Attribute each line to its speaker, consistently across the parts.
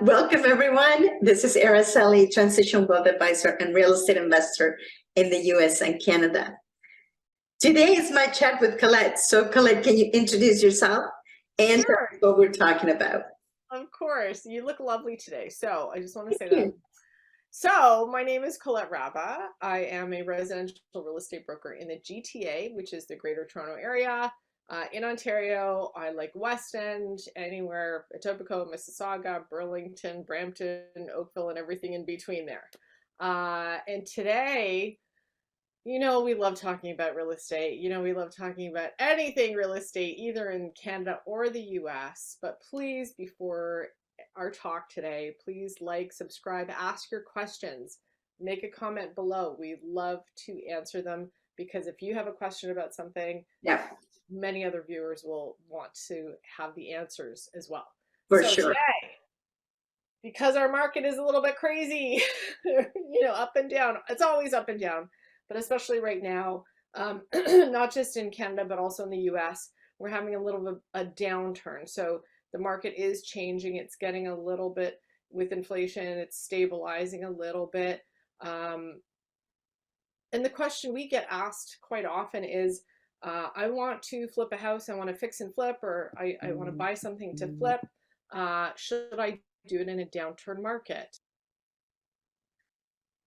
Speaker 1: Welcome, everyone. This is Araceli, Transition Wealth Advisor and Real Estate Investor in the US and Canada. Today is my chat with Colette. So, Colette, can you introduce yourself and
Speaker 2: Sure.
Speaker 1: what we're talking about?
Speaker 2: Of course. You look lovely today. So I just want to say that. So my name is Colette Raba. I am a residential real estate broker in the GTA, which is the Greater Toronto Area. In Ontario, I like West End, anywhere, Etobicoke, Mississauga, Burlington, Brampton, Oakville, and everything in between there. And today, we love talking about real estate. We love talking about anything real estate, either in Canada or the US. But please, before our talk today, please like, subscribe, ask your questions, make a comment below. We love to answer them because if you have a question about something, many other viewers will want to have the answers as well.
Speaker 1: For sure.
Speaker 2: Today, because our market is a little bit crazy, up and down. It's always up and down. But especially right now, not just in Canada, but also in the US, we're having a little bit of a downturn. So the market is changing. It's getting a little bit with inflation. It's stabilizing a little bit. And the question we get asked quite often is, I want to flip a house. I want to fix and flip, or I want to buy something to flip. Should I do it in a downturn market?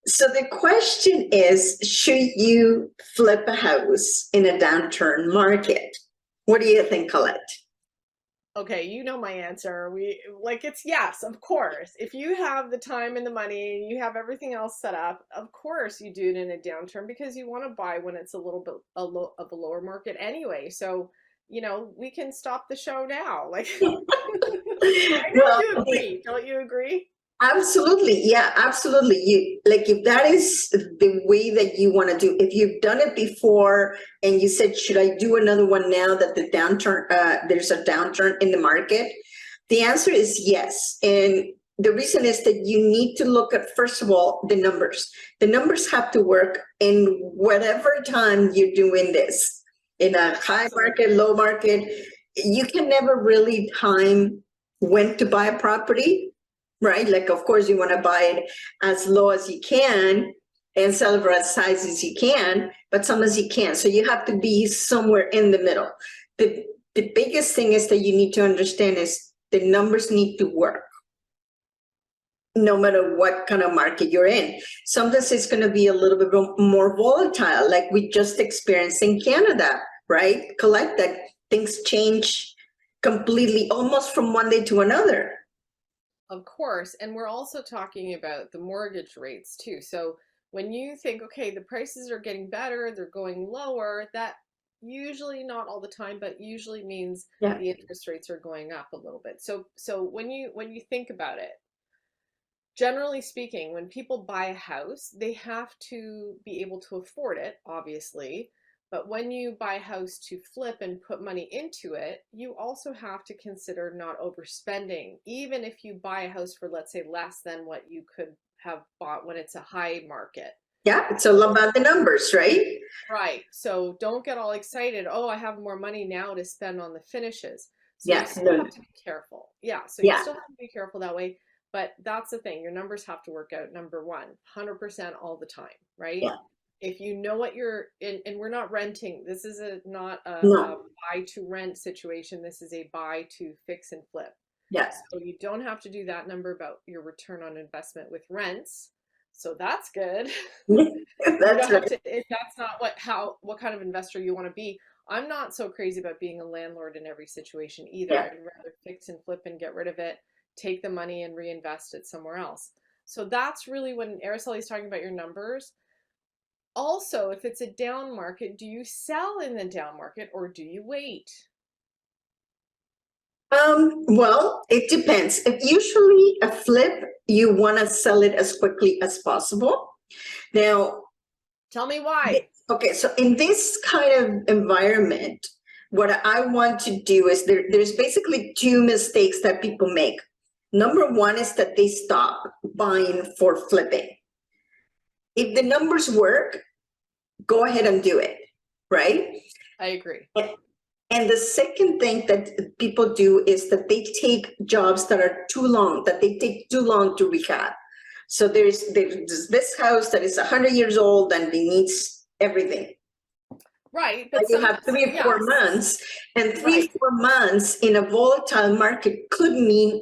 Speaker 1: So the question is, should you flip a house in a downturn market? What do you think, Colette?
Speaker 2: Okay, you know my answer. It's yes, of course. If you have the time and the money, you have everything else set up, of course you do it in a downturn because you want to buy when it's a little bit of a lower market anyway. So, we can stop the show now. I know you agree. Don't you agree?
Speaker 1: Absolutely. Yeah, absolutely. If that is the way that you want to do, if you've done it before and you said, should I do another one now that the downturn, there's a downturn in the market? The answer is yes. And the reason is that you need to look at, first of all, the numbers. The numbers have to work in whatever time you're doing this. In a high market, low market, you can never really time when to buy a property. Right? Of course, you want to buy it as low as you can and sell it for as high as you can, but sometimes you can't. So you have to be somewhere in the middle. The biggest thing is that you need to understand is the numbers need to work no matter what kind of market you're in. Sometimes it's going to be a little bit more volatile, like we just experienced in Canada, right? Colette, that things change completely almost from one day to another.
Speaker 2: Of course. And we're also talking about the mortgage rates too. So when you think, okay, the prices are getting better, they're going lower, that usually, not all the time, but usually means the interest rates are going up a little bit. So when you think about it, generally speaking, when people buy a house, they have to be able to afford it, obviously. But when you buy a house to flip and put money into it, you also have to consider not overspending, even if you buy a house for, let's say, less than what you could have bought when it's a high market.
Speaker 1: Yeah, it's all about the numbers, right?
Speaker 2: Right. So don't get all excited. Oh, I have more money now to spend on the finishes. So
Speaker 1: you
Speaker 2: still have to be careful. Yeah. So you still have to be careful that way. But that's the thing. Your numbers have to work out, number one, 100% all the time, right?
Speaker 1: Yeah.
Speaker 2: If you know what you're in, and we're not renting. This is not a buy to rent situation. This is a buy to fix and flip.
Speaker 1: Yes.
Speaker 2: So you don't have to do that number about your return on investment with rents. So that's good.
Speaker 1: That's right.
Speaker 2: If that's not what kind of investor you want to be. I'm not so crazy about being a landlord in every situation either. I'd rather fix and flip and get rid of it, take the money and reinvest it somewhere else. So that's really when Araceli is talking about your numbers. Also, if it's a down market, do you sell in the down market or do you wait?
Speaker 1: Well, it depends. If usually a flip, you want to sell it as quickly as possible. Now,
Speaker 2: tell me why.
Speaker 1: Okay, so in this kind of environment, what I want to do is there's basically two mistakes that people make. Number one is that they stop buying for flipping. If the numbers work, go ahead and do it, right?
Speaker 2: I agree.
Speaker 1: And the second thing that people do is that they take jobs that are too long, that they take too long to rehab. So there's this house that is 100 years old and it needs everything.
Speaker 2: Right, but
Speaker 1: You have 3 or 4 months, and 3
Speaker 2: Right.
Speaker 1: 4 months in a volatile market could mean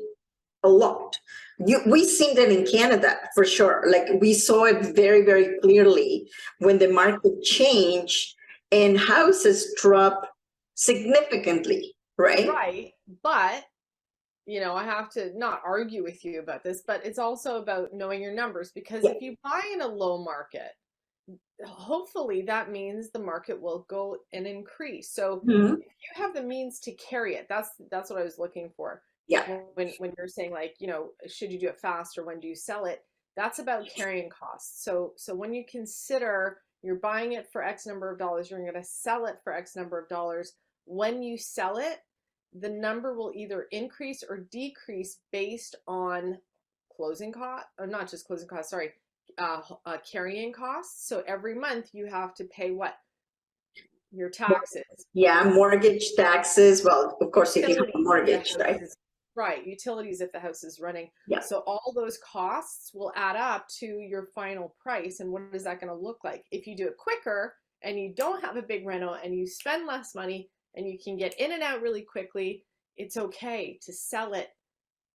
Speaker 1: a lot. We've seen that in Canada for sure. Like we saw it very, very clearly when the market changed and houses drop significantly, right?
Speaker 2: Right, but I have to not argue with you about this, but it's also about knowing your numbers, because
Speaker 1: Yeah.
Speaker 2: if you buy in a low market, hopefully that means the market will go and increase. So
Speaker 1: Mhm.
Speaker 2: if you have the means to carry it, that's what I was looking for.
Speaker 1: Yeah.
Speaker 2: When you're saying, like, should you do it fast or when do you sell it? That's about carrying costs. So when you consider you're buying it for X number of dollars, you're going to sell it for X number of dollars. When you sell it, the number will either increase or decrease based on closing cost, or not just closing costs, sorry, carrying costs. So every month you have to pay what? Your taxes.
Speaker 1: Yeah, mortgage, taxes. Well, of course, if you have a
Speaker 2: Utilities if the
Speaker 1: mortgage,
Speaker 2: house
Speaker 1: right?
Speaker 2: right, utilities if the house is running.
Speaker 1: Yeah.
Speaker 2: So all those costs will add up to your final price. And what is that going to look like? If you do it quicker and you don't have a big reno and you spend less money and you can get in and out really quickly, it's okay to sell it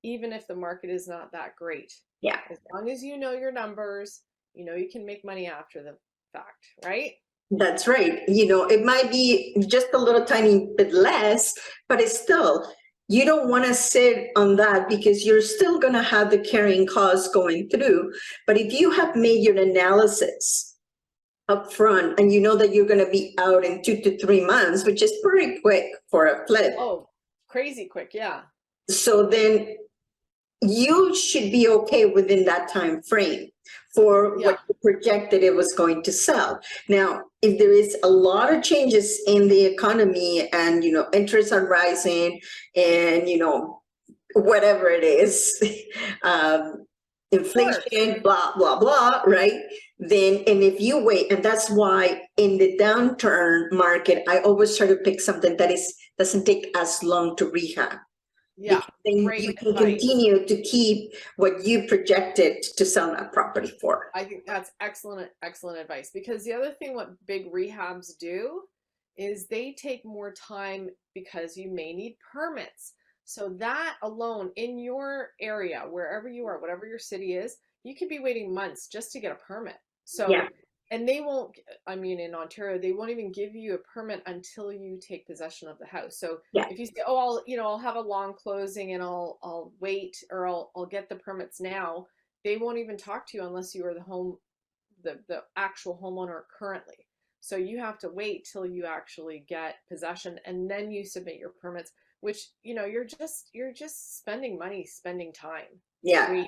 Speaker 2: even if the market is not that great.
Speaker 1: Yeah.
Speaker 2: As long as you know your numbers, you can make money after the fact, right?
Speaker 1: That's right. It might be just a little tiny bit less, but it's still, you don't want to sit on that because you're still going to have the carrying costs going through. But if you have made your analysis up front and you know that you're going to be out in 2 to 3 months, which is pretty quick for a flip.
Speaker 2: Oh, crazy quick. Yeah.
Speaker 1: So then you should be okay within that time frame for what you projected it was going to sell. Now, if there is a lot of changes in the economy and, interests are rising and, whatever it is, inflation, blah, blah, blah, right? Then, and if you wait, and that's why in the downturn market, I always try to pick something that doesn't take as long to rehab.
Speaker 2: Yeah.
Speaker 1: Then you can continue to keep what you projected to sell that property for.
Speaker 2: I think that's excellent advice, because the other thing what big rehabs do is they take more time because you may need permits. So that alone in your area, wherever you are, whatever your city is, you could be waiting months just to get a permit. So
Speaker 1: Yeah.
Speaker 2: And they won't, in Ontario, they won't even give you a permit until you take possession of the house. So
Speaker 1: Yeah.
Speaker 2: if you say, oh, I'll have a long closing and I'll wait, or I'll get the permits now, they won't even talk to you unless you are the actual homeowner currently. So you have to wait till you actually get possession and then you submit your permits, which, you're just spending money, spending time.
Speaker 1: Yeah.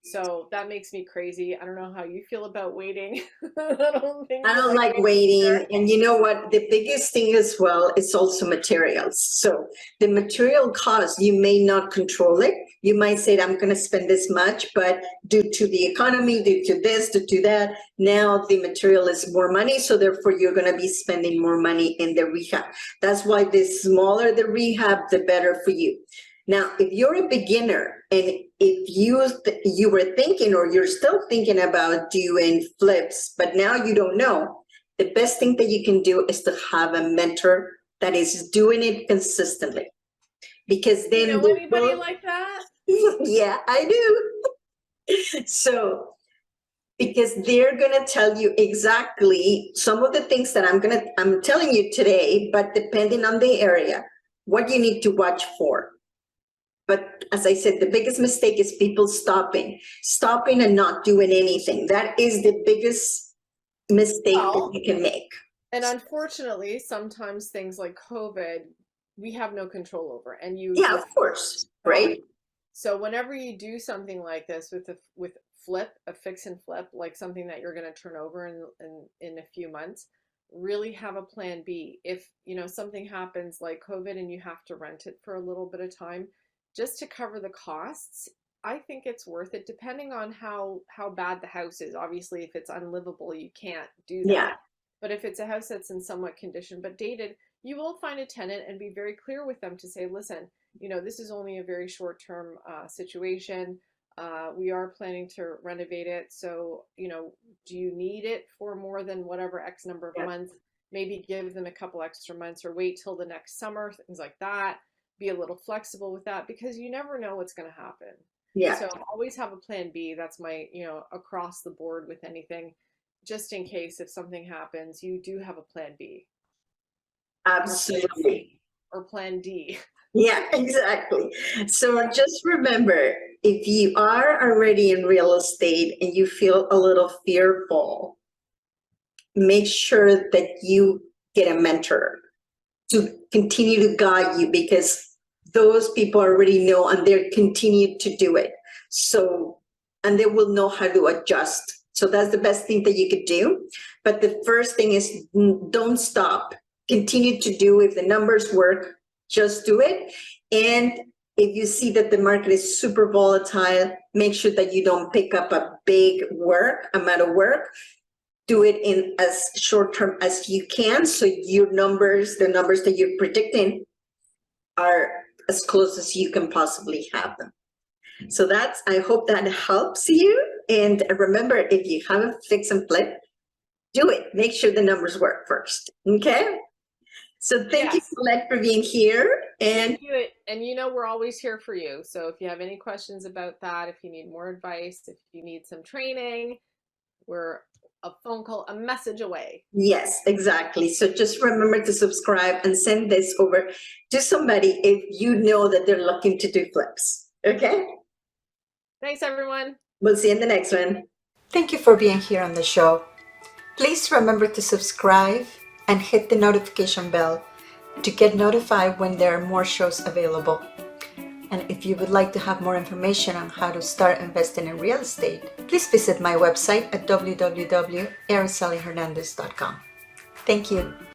Speaker 2: So that makes me crazy. I don't know how you feel about waiting. I
Speaker 1: don't like waiting. And you know what? The biggest thing as well is also materials. So the material cost, you may not control it. You might say, I'm going to spend this much, but due to the economy, due to this, due to that, now the material is more money. So therefore, you're going to be spending more money in the rehab. That's why the smaller the rehab, the better for you. Now, if you're a beginner and if you were thinking or you're still thinking about doing flips, but now you don't know, the best thing that you can do is to have a mentor that is doing it consistently. Because then
Speaker 2: you know anybody like that?
Speaker 1: Yeah, I do. So, because they're going to tell you exactly some of the things that I'm telling you today, but depending on the area, what you need to watch for. But as I said, the biggest mistake is people stopping and not doing anything. That is the biggest mistake that you can make.
Speaker 2: And unfortunately, sometimes things like COVID, we have no control over. And
Speaker 1: yeah, of course, right?
Speaker 2: So whenever you do something like this with a fix and flip, like something that you're going to turn over in a few months, really have a plan B. If something happens like COVID and you have to rent it for a little bit of time, just to cover the costs, I think it's worth it, depending on how bad the house is. Obviously, if it's unlivable, you can't do that.
Speaker 1: Yeah.
Speaker 2: But if it's a house that's in somewhat condition but dated, you will find a tenant and be very clear with them to say, listen, this is only a very short-term situation. We are planning to renovate it. So, do you need it for more than whatever X number of months? Maybe give them a couple extra months or wait till the next summer, things like that. Be a little flexible with that because you never know what's going to happen.
Speaker 1: Yeah.
Speaker 2: So always have a plan B. That's my, across the board with anything, just in case if something happens, you do have a plan B.
Speaker 1: Absolutely.
Speaker 2: Or plan D.
Speaker 1: Yeah, exactly. So just remember, if you are already in real estate and you feel a little fearful, make sure that you get a mentor to continue to guide you, because those people already know and they're continue to do it. So, and they will know how to adjust. So that's the best thing that you could do. But the first thing is don't stop. Continue to do. If the numbers work, just do it. And if you see that the market is super volatile, make sure that you don't pick up a big amount of work. Do it in as short term as you can, so your numbers, the numbers that you're predicting, are as close as you can possibly have them. So I hope that helps you. And remember, if you have a fix and flip, do it. Make sure the numbers work first. Okay. So thank you, Colette, for being here. And
Speaker 2: we're always here for you. So if you have any questions about that, if you need more advice, if you need some training, we're a phone call, a message away.
Speaker 1: Yes, exactly. So just remember to subscribe and send this over to somebody if you know that they're looking to do flips. Okay?
Speaker 2: Thanks, everyone.
Speaker 1: We'll see you in the next one. Thank you for being here on the show. Please remember to subscribe and hit the notification bell to get notified when there are more shows available. And if you would like to have more information on how to start investing in real estate, please visit my website at www.aracelihernandez.com. Thank you.